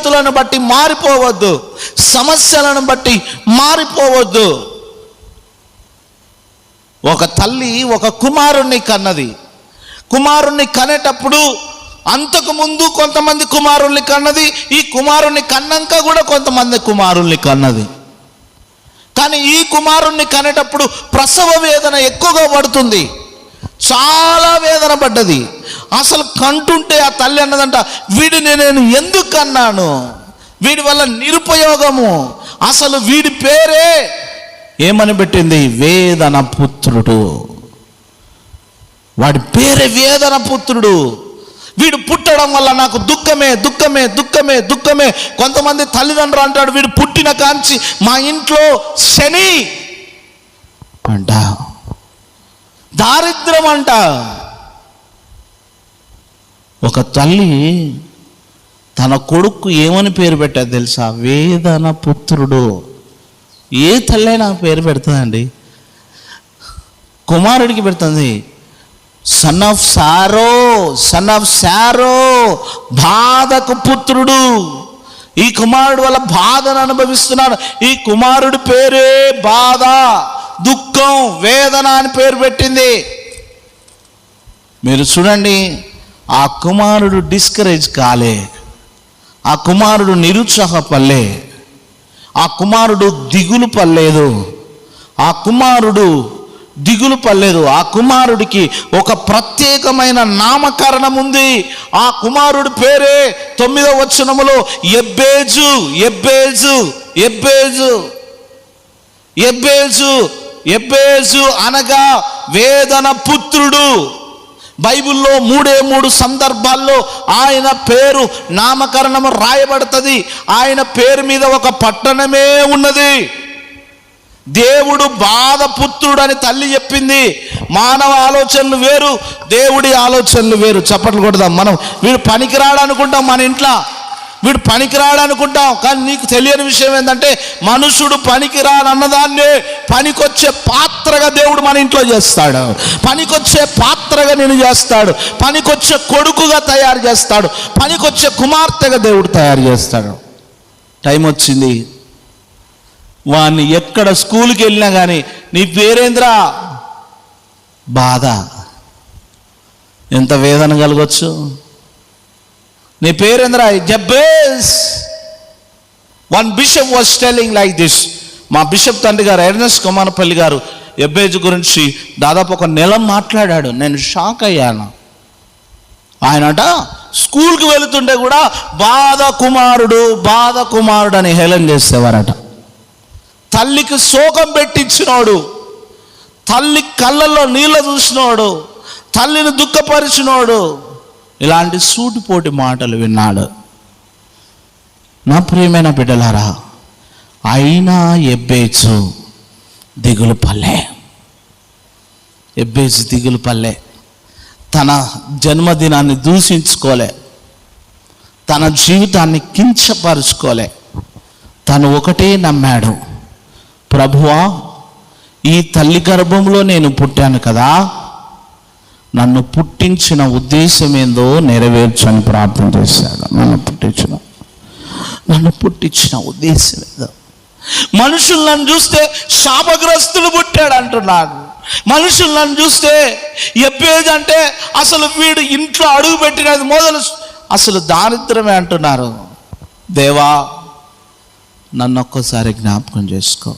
స్థితిగతులను బట్టి మారిపోవద్దు, సమస్యలను బట్టి మారిపోవద్దు. ఒక తల్లి ఒక కుమారుణ్ణి కన్నది. కుమారుణ్ణి కనేటప్పుడు అంతకు ముందు కొంతమంది కుమారుల్ని కన్నది, ఈ కుమారుణ్ణి కన్నాక కూడా కొంతమంది కుమారుల్ని కన్నది. కానీ ఈ కుమారుణ్ణి కనేటప్పుడు ప్రసవ వేదన ఎక్కువగా పడుతుంది, చాలా వేదన పడ్డది. అసలు కంటుంటే ఆ తల్లి అన్నదంట, వీడిని నేను ఎందుకు కన్నాను, వీడి వల్ల నిరుపయోగము. అసలు వీడి పేరే ఏమని పెట్టింది, వేదన పుత్రుడు. వాడి పేరే వేదన పుత్రుడు. వీడు పుట్టడం వల్ల నాకు దుఃఖమే దుఃఖమే దుఃఖమే దుఃఖమే. కొంతమంది తల్లిదండ్రులు అంటాడు, వీడు పుట్టిన కాంచి మా ఇంట్లో శని అంట, దారిద్ర్యం అంట. ఒక తల్లి తన కొడుకు ఏమని పేరు పెట్టారు తెలుసా, వేదన పుత్రుడు. ఏ తల్లి నాకు పేరు పెడుతుందండి? కుమారుడికి పెడుతుంది son of sorrow, son of sorrow, బాధకు పుత్రుడు. ఈ కుమారుడు వల్ల బాధను అనుభవిస్తున్నాడు. ఈ కుమారుడి పేరే బాధ, దుఃఖం, వేదన అని పేరు పెట్టింది. మీరు చూడండి, ఆ కుమారుడు డిస్కరేజ్ కాలే, ఆ కుమారుడు నిరుత్సాహపడలే, ఆ కుమారుడు దిగులు పడలేదు, ఆ కుమారుడు దిగులు పడలేదు. ఆ కుమారుడికి ఒక ప్రత్యేకమైన నామకరణం ఉంది. ఆ కుమారుడి పేరే 9వ వచనములో ఎబ్బేజు. ఎబ్బేజు ఎబ్బేజు ఎబ్బేజు ఎబ్బేజు అనగా వేదన పుత్రుడు. బైబిల్లో 3 సందర్భాల్లో ఆయన పేరు నామకరణం రాయబడుతుంది. ఆయన పేరు మీద ఒక పట్టణమే ఉన్నది. దేవుడు బాధ పుత్రుడు అని తల్లి చెప్పింది. మానవ ఆలోచనలు వేరు, దేవుడి ఆలోచనలు వేరు. చప్పట్లు కొడదాం. మనం వీడు పనికిరాడు అనుకుంటాం, మన ఇంట్లో వీడు పనికిరాడు అనుకుంటాం. కానీ నీకు తెలియని విషయం ఏంటంటే, మనుషుడు పనికిరాడు అన్నదాన్నే పనికొచ్చే పాత్రగా దేవుడు మన ఇంట్లో చేస్తాడు. పనికొచ్చే పాత్రగా నేను చేస్తాడు, పనికొచ్చే కొడుకుగా తయారు చేస్తాడు, పనికొచ్చే కుమార్తెగా దేవుడు తయారు చేస్తాడు. టైం వచ్చింది, వాడిని ఎక్కడ స్కూల్కి వెళ్ళినా కానీ నీ పేరేంద్రా, బాధ. ఎంత వేదన కలగొచ్చు. నీ పేరేంద్రా, Jabez. One bishop was telling like this. మా బిషప్ తండ్రి గారు ఎర్నెస్ట్ కొమానపల్లి గారు ఎబ్బేజు గురించి దాదాపు 1 నెల మాట్లాడాడు. నేను షాక్ అయ్యాను. ఆయనట స్కూల్కి వెళుతుంటే కూడా బాధ కుమారుడు, బాధ కుమారుడు అని హేళన చేసేవారట. తల్లికి శోకం పెట్టించినోడు, తల్లి కళ్ళల్లో నీళ్ళ చూసినోడు, తల్లిని దుఃఖపరిచినోడు, ఇలాంటి సూటిపోటి మాటలు విన్నాడు. నా ప్రియమైన బిడ్డలారా, అయినా ఎబ్బేజు దిగులు పల్లె. ఎబ్బేజు దిగులు పల్లె. తన జన్మదినాన్ని దూషించుకోలే, తన జీవితాన్ని కించపరుచుకోలే. తను ఒకటే నమ్మాడు, ప్రభువా, ఈ తల్లి గర్భంలో నేను పుట్టాను కదా, నన్ను పుట్టించిన ఉద్దేశం ఏందో నెరవేర్చని ప్రార్థన చేశాడు. నన్ను పుట్టించిన ఉద్దేశం ఏదో. మనుషులు నన్ను చూస్తే శాపగ్రస్తులు పుట్టాడు అంటున్నాడు. మనుషులు నన్ను చూస్తే ఎబ్బేజ్ అంటే అసలు వీడు ఇంట్లో అడుగు పెట్టినది మొదలు అసలు దారిద్రమే అంటున్నారు. దేవా, నన్ను ఒక్కసారి జ్ఞాపకం చేసుకో.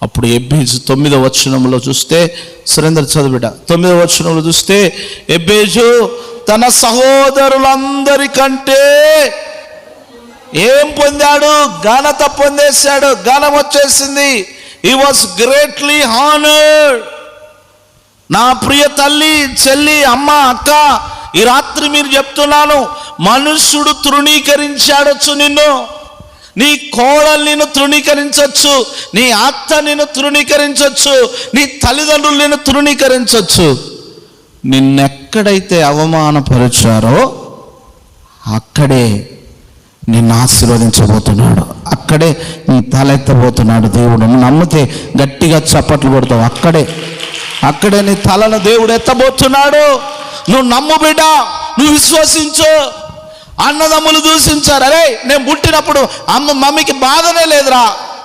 అప్పుడు ఎబ్బేజు 9వ వచనంలో చూస్తే, సురేంద్ర చదువుబిడ్డ, 9వ వచనంలో చూస్తే, ఎబ్బేజు తన సహోదరులందరికంటే ఏం పొందాడు? ఘనత పొందేశాడు. ఘనం వచ్చేసింది. He was greatly honoured. నా ప్రియ తల్లి, చెల్లి, అమ్మ, అక్క, ఈ రాత్రి మీరు చెప్తున్నాను, మనుష్యుడు తృణీకరించాడొచ్చు నిన్ను, నీ కోడలు నిన్ను తృణీకరించవచ్చు, నీ అత్త నిన్ను తృణీకరించవచ్చు, నీ తల్లిదండ్రులు నిన్ను తృణీకరించవచ్చు. నిన్నెక్కడైతే అవమానపరిచారో అక్కడే నిన్ను ఆశీర్వదించబోతున్నాడు, అక్కడే నీ తలెత్తబోతున్నాడు దేవుడు. నువ్వు నమ్మితే గట్టిగా చప్పట్లు కొడతావు. అక్కడే నీ తలను దేవుడు ఎత్తబోతున్నాడు. నువ్వు నమ్ము బిడ్డ, నువ్వు విశ్వసించు. అన్నదమ్ములు దూషించారు. అరే నేను పుట్టినప్పుడు మమ్మీకి బాధనే లేదురా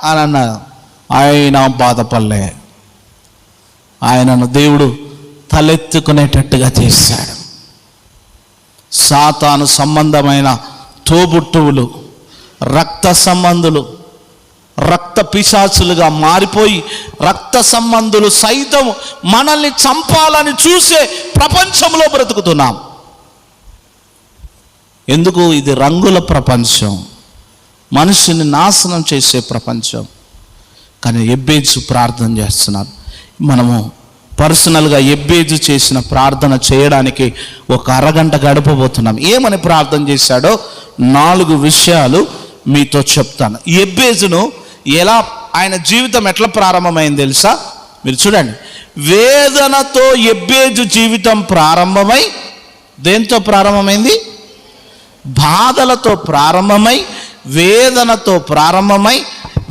అని అన్నారు. ఆయన బాధపడలే. ఆయనను దేవుడు తలెత్తుకునేటట్టుగా చేశాడు. సాతాను సంబంధమైన తోబుట్టువులు, రక్త సంబంధులు, రక్త పిశాచులుగా మారిపోయి రక్త సంబంధులు సైతం మనల్ని చంపాలని చూసే ప్రపంచంలో బ్రతుకుతున్నాం. ఎందుకు? ఇది రంగుల ప్రపంచం, మనిషిని నాశనం చేసే ప్రపంచం. కానీ ఎబ్బేజు ప్రార్థన చేస్తున్నారు. మనము పర్సనల్గా ఎబ్బేజు చేసిన ప్రార్థన చేయడానికి ఒక అరగంట గడపబోతున్నాం. ఏమని ప్రార్థన చేశాడో 4 విషయాలు మీతో చెప్తాను. ఎబ్బేజును ఎలా, ఆయన జీవితం ఎట్లా ప్రారంభమైంది తెలుసా? మీరు చూడండి. వేదనతో ఎబ్బేజు జీవితం ప్రారంభమై, దేంతో ప్రారంభమైంది? బాధలతో ప్రారంభమై, వేదనతో ప్రారంభమై,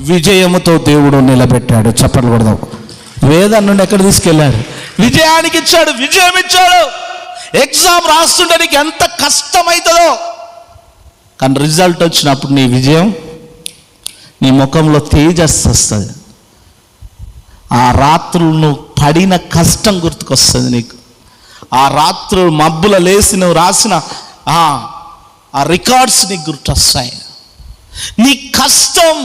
విజయముతో దేవుడు నిలబెట్టాడు. చెప్పలు కొడదాం. వేదన నుండి ఎక్కడ తీసుకెళ్ళాడు? విజయానికి ఇచ్చాడు, విజయం ఇచ్చాడు. ఎగ్జామ్ రాస్తుంటే నీకు ఎంత కష్టమవుతుందో, కానీ రిజల్ట్ వచ్చినప్పుడు నీ విజయం, నీ ముఖంలో తేజస్సు వస్తుంది. ఆ రాత్రులు నువ్వు పడిన కష్టం గుర్తుకొస్తుంది నీకు. ఆ రాత్రులు మబ్బుల లేసి నువ్వు రాసిన ఆ రికార్డ్స్ నీకు గుర్తొస్తాయి. నీ కష్టం.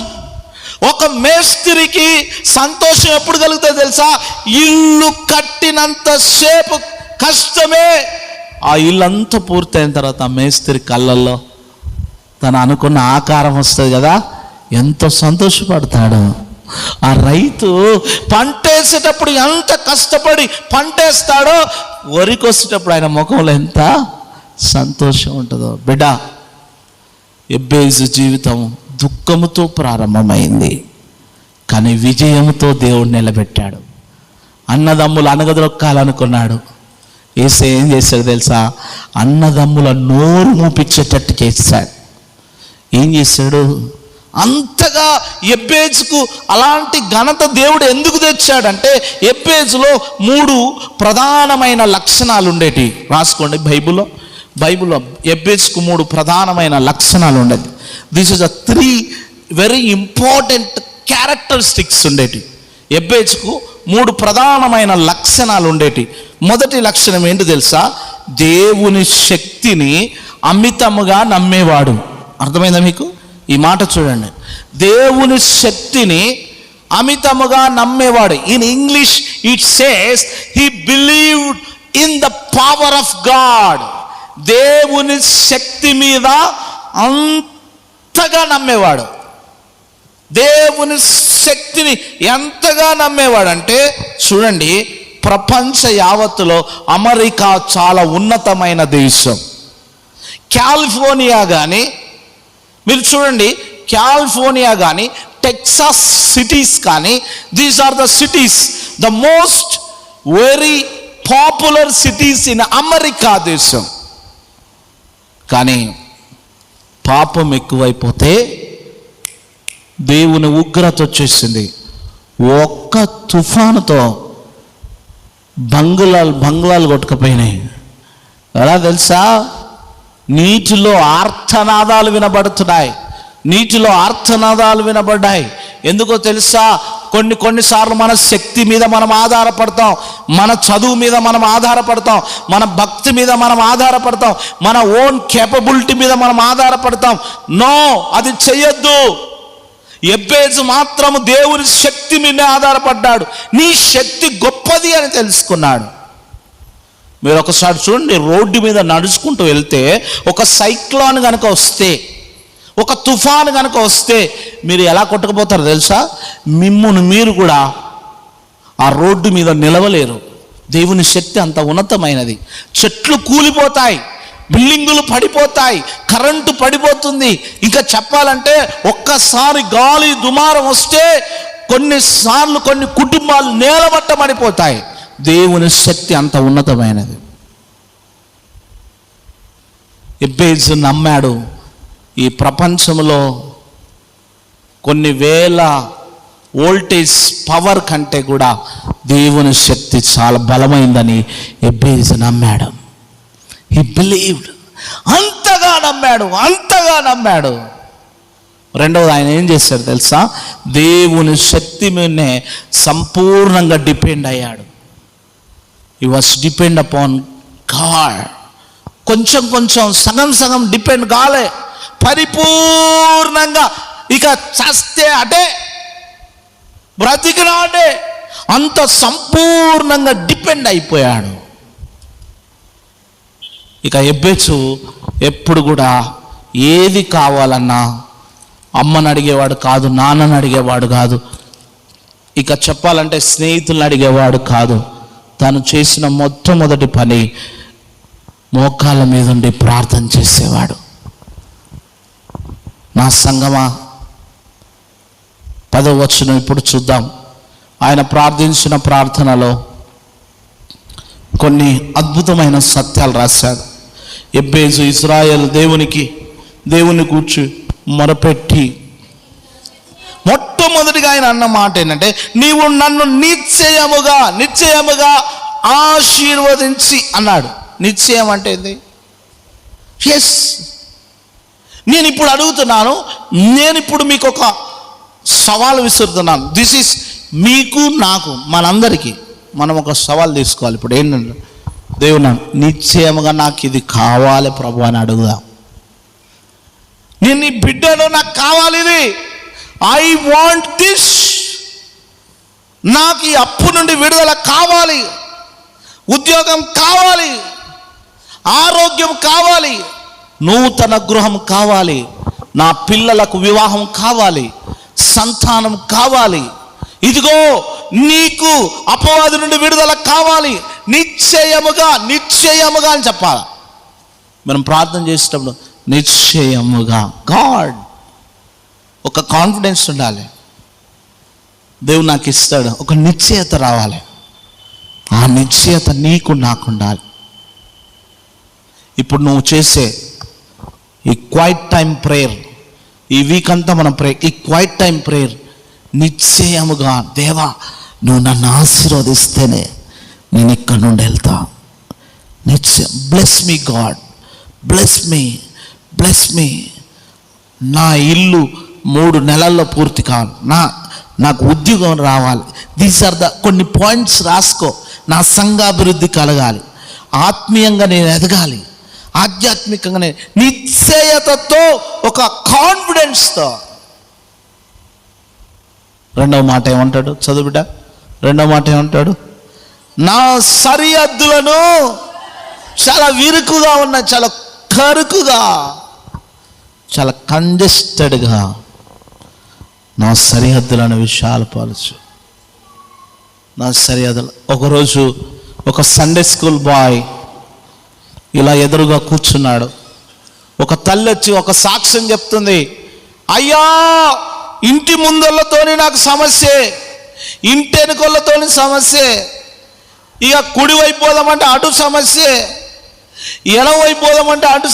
ఒక మేస్త్రికి సంతోషం ఎప్పుడు కలుగుతుంది తెలుసా? ఇల్లు కట్టినంత సేపు కష్టమే. ఆ ఇల్లు అంతా పూర్తయిన తర్వాత ఆ మేస్త్రి కళ్ళల్లో తను అనుకున్న ఆకారం వస్తుంది కదా, ఎంతో సంతోషపడతాడు. ఆ రైతు పంటేసేటప్పుడు ఎంత కష్టపడి పంటేస్తాడో, వరికొచ్చేటప్పుడు ఆయన ముఖంలో ఎంత సంతోషం ఉంటుందో. బిడ్డ, ఎబ్బేజు జీవితం దుఃఖముతో ప్రారంభమైంది, కానీ విజయంతో దేవుడు నిలబెట్టాడు. అన్నదమ్ములు అనగదొక్కాలనుకున్నాడు. యేసు ఏం చేశాడు తెలుసా? అన్నదమ్ముల నోరు మూపించేటట్టు చేశాడు. ఏం చేశాడు? అంతగా ఎబ్బేజుకు అలాంటి ఘనత దేవుడు ఎందుకు తెచ్చాడంటే, ఎబ్బేజులో 3 ప్రధానమైన లక్షణాలు ఉండేటి. రాసుకోండి బైబిల్లో ఎబ్బేజుకు 3 ప్రధానమైన లక్షణాలు ఉండేది. This is 3 very important characteristics ఉండేటి. ఎబ్బేజుకు 3 ప్రధానమైన లక్షణాలు ఉండేటి. మొదటి లక్షణం ఏంటి తెలుసా? దేవుని శక్తిని అమితముగా నమ్మేవాడు. అర్థమైందా మీకు? ఈ మాట చూడండి. దేవుని శక్తిని అమితముగా నమ్మేవాడు. In English it says he believed in the power of God. దేవుని శక్తి మీద అంతగా నమ్మేవాడు. దేవుని శక్తిని ఎంతగా నమ్మేవాడంటే, చూడండి, ప్రపంచ యావత్తులో అమెరికా చాలా ఉన్నతమైన దేశం. కాలిఫోర్నియా కానీ, మీరు చూడండి, కాలిఫోర్నియా కానీ, టెక్సాస్ సిటీస్ కానీ, these are the cities, the most very popular cities in America దేశం. కానీ పాపం ఎక్కువైపోతే దేవుని ఉగ్రత వచ్చేసింది. ఒక్క తుఫానుతో బంగ్లాలు కొట్టుకుపోయినాయి. ఎలా తెలుసా? నీటిలో ఆర్తనాదాలు వినబడుతున్నాయి. నీటిలో ఆర్తనాదాలు వినబడ్డాయి. ఎందుకో తెలుసా? కొన్నిసార్లు మన శక్తి మీద మనం ఆధారపడతాం, మన చదువు మీద మనం ఆధారపడతాం, మన భక్తి మీద మనం ఆధారపడతాం, మన ఓన్ కేపబిలిటీ మీద మనం ఆధారపడతాం. నో, అది చెయ్యొద్దు. ఎబ్బేజు మాత్రము దేవుని శక్తి మీద ఆధారపడ్డాడు. నీ శక్తి గొప్పది అని తెలుసుకున్నాడు. మీరు ఒకసారి చూడండి, రోడ్డు మీద నడుచుకుంటూ వెళ్తే ఒక సైక్లోన్ కనుక వస్తే, ఒక తుఫాను కనుక వస్తే మీరు ఎలా కొట్టుకుపోతారు తెలుసా? మిమ్మును మీరు కూడా ఆ రోడ్డు మీద నిలవలేరు. దేవుని శక్తి అంత ఉన్నతమైనది. చెట్లు కూలిపోతాయి, బిల్డింగులు పడిపోతాయి, కరెంటు పడిపోతుంది. ఇంకా చెప్పాలంటే ఒక్కసారి గాలి దుమారం వస్తే కొన్నిసార్లు కొన్ని కుటుంబాలు నేలమట్టమడిపోతాయి. దేవుని శక్తి అంత ఉన్నతమైనది. ఎబ్బేజు నమ్మాడు. ఈ ప్రపంచంలో కొన్ని వేల వోల్టేజ్ పవర్ కంటే కూడా దేవుని శక్తి చాలా బలమైందని ఎబ్బేజు నమ్మాడు. He believed. అంతగా నమ్మాడు. రెండవది ఆయన ఏం చేశాడు తెలుసా? దేవుని శక్తి మీదనే సంపూర్ణంగా డిపెండ్ అయ్యాడు. He was depend upon God. కొంచెం సగం డిపెండ్ కాలే, పరిపూర్ణంగా ఇక చస్తే అటే, బ్రతికినా అటే, అంత సంపూర్ణంగా డిపెండ్ అయిపోయాడు. ఇక ఎబ్బేసు ఎప్పుడు కూడా ఏది కావాలన్నా అమ్మని అడిగేవాడు కాదు, నాన్నని అడిగేవాడు కాదు, ఇక చెప్పాలంటే స్నేహితులను అడిగేవాడు కాదు. తను చేసిన మొట్టమొదటి పని మోకాళ్ళ మీద ఉండి ప్రార్థన చేసేవాడు. నా సంగమా, 10వ వచనం ఇప్పుడు చూద్దాం. ఆయన ప్రార్థించిన ప్రార్థనలో కొన్ని అద్భుతమైన సత్యాలు రాశాడు. ఎబ్బేసు ఇశ్రాయేలు దేవుని కూర్చి మొరపెట్టి మొట్టమొదటిగా ఆయన అన్న మాట ఏంటంటే, నీవు నన్ను నిశ్చయముగా ఆశీర్వదించి అన్నాడు. నిశ్చయం అంటే ఏంది? ఎస్, నేను ఇప్పుడు అడుగుతున్నాను, నేను ఇప్పుడు మీకు ఒక సవాల్ విసురుతున్నాను. దిస్ ఈస్ మీకు నాకు మనందరికీ మనం ఒక సవాల్ తీసుకోవాలి. ఇప్పుడు ఏంటంటే, దేవుడు నిశ్చయముగా నాకు ఇది కావాలి ప్రభు అని అడుగుదాం. నేను నీ బిడ్డను, నాకు కావాలి ఇది, ఐ వాంట్ దిస్, నాకు ఈ అప్పు నుండి విడుదల కావాలి, ఉద్యోగం కావాలి, ఆరోగ్యం కావాలి, నూతన గృహం కావాలి, నా పిల్లలకు వివాహం కావాలి, సంతానం కావాలి, ఇదిగో నీకు అపవాది నుండి విడుదల కావాలి, నిశ్చయముగా అని చెప్పాలి. మనం ప్రార్థన చేసేటప్పుడు నిశ్చయముగా, గాడ్, ఒక కాన్ఫిడెన్స్ ఉండాలి. దేవుడు నాకు ఇస్తాడు, ఒక నిశ్చయత రావాలి. ఆ నిశ్చయత నీకు నాకు ఉండాలి. ఇప్పుడు నువ్వు చేసే ఈ క్వైట్ టైం ప్రేయర్, ఈ వీక్ అంతా మనం ఈ క్వైట్ టైం ప్రేయర్ నిశ్చయముగా, దేవా నువ్వు నన్ను ఆశీర్వదిస్తేనే నేను ఇక్కడి నుండి వెళ్తా. నిశ్చయం, bless me God, bless me. నా ఇల్లు 3 నెలల్లో పూర్తి కావాలి, నాకు ఉద్యోగం రావాలి. దీస్ ఆర్ కొన్ని పాయింట్స్ రాసుకో. నా సంఘాభివృద్ధి కలగాలి, ఆత్మీయంగా నేను ఎదగాలి, ఆధ్యాత్మికంగా నిశ్చయతతో, ఒక కాన్ఫిడెన్స్తో. రెండవ మాట ఏమంటాడు? చదువు బిడ్డ. రెండవ మాట ఏమంటాడు? నా సరిహద్దులను చాలా విరుకుగా ఉన్నాయి, చాలా కరుకుగా, చాలా కంజెస్టెడ్గా నా సరిహద్దులను విశాలపరచు. నా సరిహద్దులు. ఒకరోజు ఒక సండే స్కూల్ బాయ్ ఇలా ఎదురుగా కూర్చున్నాడు. ఒక తల్లి వచ్చి ఒక సాక్ష్యం చెప్తుంది. అయ్యా, ఇంటి ముందళ్ళతోని నాకు సమస్యే, ఇంటి వెనుకొళ్ళతోని సమస్యే, ఇక కుడి వైపు పోదామంటే అటు సమస్యే, ఎడమ వైపు పోదామంటే అటు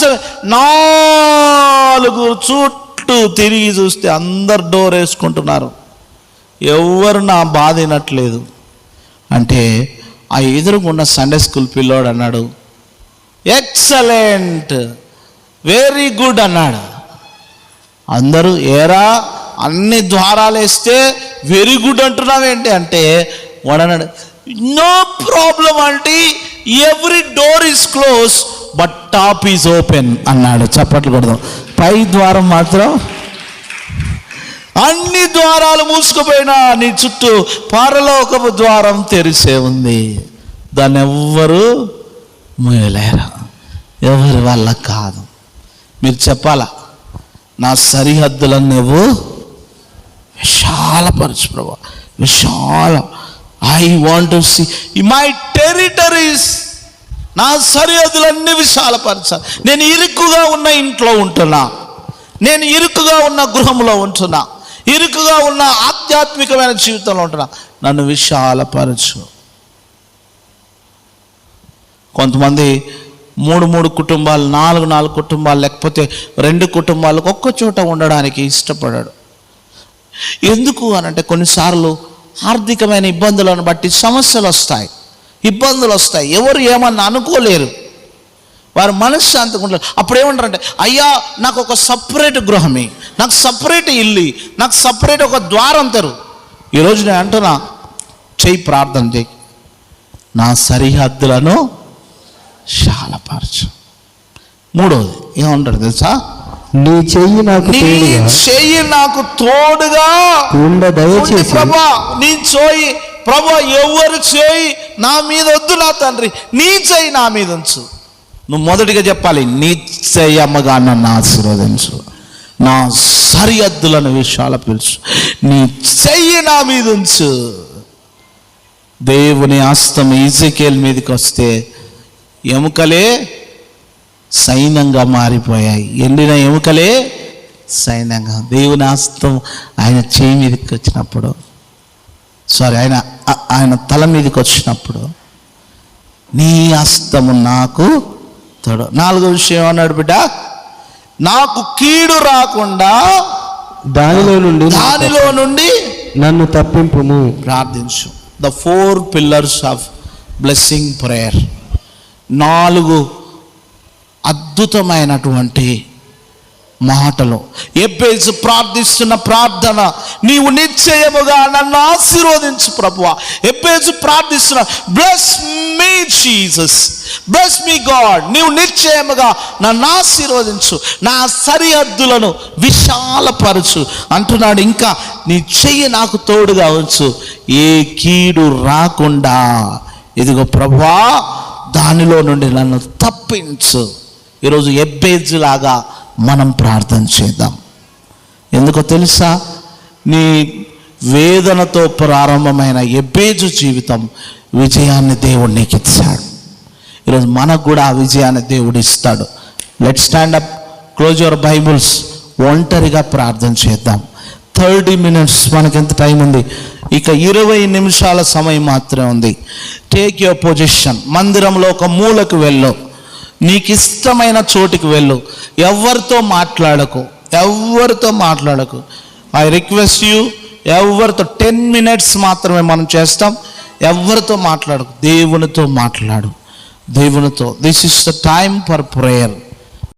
4 చుట్టూ తిరిగి చూస్తే అందరు డోర్ వేసుకుంటున్నారు, ఎవరు నా బాధ వినట్లేదు. అంటే ఆ ఎదురుగున్న సండే స్కూల్ పిల్లోడు అన్నాడు, ఎక్సలెంట్, వెరీ గుడ్ అన్నాడు. అందరూ ఏరా అన్ని ద్వారాలు వేస్తే వెరీ గుడ్ అంటున్నావేంటి అంటే, వాడన్నాడు, నో ప్రాబ్లం అంటే every door is close but top is open అన్నాడు. చప్పట్లు కొడదాం. పై ద్వారం మాత్రం, అన్ని ద్వారాలు మూసుకుపోయినా నీ చుట్టూ పరలోకపు ద్వారం తెరిసే ఉంది, దాన్ని ఎవ్వరు మూయలేరు, ఎవరి వల్ల కాదు. మీరు చెప్పాలా, నా సరిహద్దులను నువ్వు విశాలపరచు ప్రభా, విశాల. I want to see my territories, నా సరిహద్దులన్నీ విశాలపరచాలి. నేను ఇరుకుగా ఉన్న ఇంట్లో ఉంటున్నా, నేను ఇరుకుగా ఉన్న గృహంలో ఉంటున్నా, ఇరుకుగా ఉన్న ఆధ్యాత్మికమైన జీవితంలో ఉంటున్నా, నన్ను విశాలపరచు. కొంతమంది 3 కుటుంబాలు, 4 కుటుంబాలు, లేకపోతే 2 కుటుంబాలకు ఒక్క చోట ఉండడానికి ఇష్టపడాడు. ఎందుకు అనంటే, కొన్నిసార్లు ఆర్థికమైన ఇబ్బందులను బట్టి సమస్యలు వస్తాయి, ఇబ్బందులు వస్తాయి, ఎవరు ఏమన్నా అనుకోలేరు. వారు మనశ్శాంతిగా ఉంటారు. అప్పుడు ఏమంటారంటే, అయ్యా నాకు ఒక సపరేట్ గృహమే, నాకు సపరేట్ ఇల్లు, నాకు సపరేట్ ఒక ద్వారం తెరు. ఈరోజు నేను అంటున్నా, చెయ్యి, ప్రార్థన చేయి, నా సరిహద్దులను శాలపరచు. మూడవది ఏమంటారు తెలుసా? నీ చెయ్యి నాకు తోడుగా దయచేసి. ప్రభా నీ చేయి, ప్రభా ఎవరు చేయి నా మీద వద్దు నా తండ్రి, నీ చేయి నా మీద ఉంచు. నువ్వు మొదటిగా చెప్పాలి, నిశ్చయముగా నన్ను ఆశీర్వదించు, నా సరిహద్దులను విషయాలు పిలుచు, నీ చెయ్యి నా మీద ఉంచు. దేవుని హస్తం ఈజెకేల్ మీదకి వస్తే ఎముకలే సైన్యంగా మారిపోయాయి. ఎండిన ఎముకలే సైన్యంగా. దేవుని హస్తం ఆయన చేయి మీదకి వచ్చినప్పుడు, ఆయన తల మీదకి వచ్చినప్పుడు, నీ హస్తము నాకు తోడు. నాలుగో విషయం అన్నాడు, బిడ్డ, నాకు కీడు రాకుండా దానిలో నుండి నన్ను తప్పింపుము. ప్రార్థించు. The 4 pillars of blessing prayer. 4 అద్భుతమైనటువంటి మాటలు. ఎబ్బేజు ప్రార్థిస్తున్న ప్రార్థన, నీవు నిశ్చయముగా నన్ను ఆశీర్వదించు ప్రభువా. ఎబ్బేజు ప్రార్థిస్తున్న, bless me Jesus, bless me God, నీవు నిశ్చయముగా నన్ను ఆశీర్వదించు, నా సరిహద్దులను విశాలపరచు అంటున్నాడు. ఇంకా నీ చెయ్యి నాకు తోడుగా ఉంచు, ఏ కీడు రాకుండా, ఇదిగో ప్రభువా దానిలో నుండి నన్ను తప్పించు. ఈరోజు ఎబ్బేజు లాగా మనం ప్రార్థన చేద్దాం. ఎందుకో తెలుసా? నీ వేదనతో ప్రారంభమైన ఎబ్బేజు జీవితం విజయాన్ని దేవుడు నీకు ఇచ్చాడు. ఈరోజు మనకు కూడా ఆ విజయాన్ని దేవుడు ఇస్తాడు. Let stand up, close your Bibles, ఒంటరిగా ప్రార్థన చేద్దాం. 30 minutes, మనకి ఎంత టైం ఉంది? ఇక 20 నిమిషాల సమయం మాత్రమే ఉంది. Take your position. మందిరంలో ఒక మూలకు వెళ్ళు, నీకు ఇష్టమైన చోటికి వెళ్ళు. ఎవరితో మాట్లాడకు. ఐ రిక్వెస్ట్ యూ, ఎవరితో 10 minutes మాత్రమే మనం చేస్తాం. ఎవరితో మాట్లాడకు, దేవునితో మాట్లాడు. దేవునితో. This is the time for prayer.